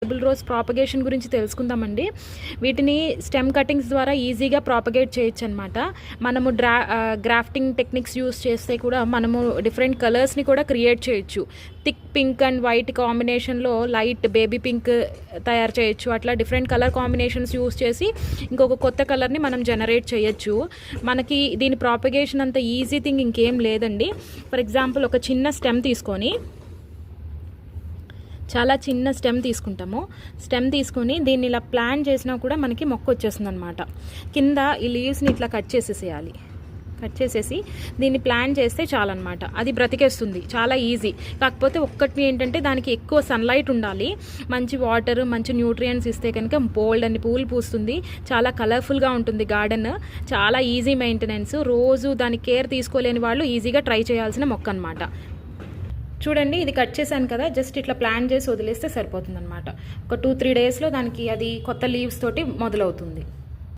Table rose propagation గురించి తెలుసుకుందామండి. వీటిని స్టెమ్ కటింగ్స్ ద్వారా ఈజీగా ప్రాపగేట్ చేయొచ్చు అనమాట. మనము గ్రాఫ్టింగ్ టెక్నిక్స్ యూస్ చేస్తే కూడా మనము డిఫరెంట్ కలర్స్ని కూడా క్రియేట్ చేయొచ్చు. థిక్ పింక్ అండ్ వైట్ కాంబినేషన్లో లైట్ బేబీ పింక్ తయారు చేయొచ్చు. అట్లా డిఫరెంట్ కలర్ కాంబినేషన్స్ యూస్ చేసి ఇంకొక కొత్త కలర్ని మనం జనరేట్ చేయొచ్చు. మనకి దీని ప్రాపగేషన్ అంత ఈజీ థింగ్ ఇంకేం లేదండి. ఫర్ ఎగ్జాంపుల్ ఒక చిన్న స్టెమ్ తీసుకొని, చాలా చిన్న స్టెమ్ తీసుకుంటాము. స్టెమ్ తీసుకొని దీన్ని ఇలా ప్లాన్ చేసినా కూడా మనకి మొక్క వచ్చేస్తుంది అనమాట. కింద ఈ లీవ్స్ని ఇట్లా కట్ చేసేసి దీన్ని ప్లాన్ చేస్తే చాలన్నమాట. అది బ్రతికేస్తుంది, చాలా ఈజీ. కాకపోతే ఒక్కటి ఏంటంటే దానికి ఎక్కువ సన్లైట్ ఉండాలి, మంచి వాటర్, మంచి న్యూట్రియంట్స్ ఇస్తే కనుక బోల్డ్ అన్ని పూలు పూస్తుంది, చాలా కలర్ఫుల్గా ఉంటుంది గార్డెన్. చాలా ఈజీ మెయింటెనెన్స్. రోజు దాని కేర్ తీసుకోలేని వాళ్ళు ఈజీగా ట్రై చేయాల్సిన మొక్క అనమాట. చూడండి, ఇది కట్ చేశాను కదా, జస్ట్ ఇట్లా ప్లాన్ చేసి వదిలేస్తే సరిపోతుంది అనమాట. ఒక 2-3 డేస్లో దానికి అది కొత్త లీవ్స్ తోటి మొదలవుతుంది.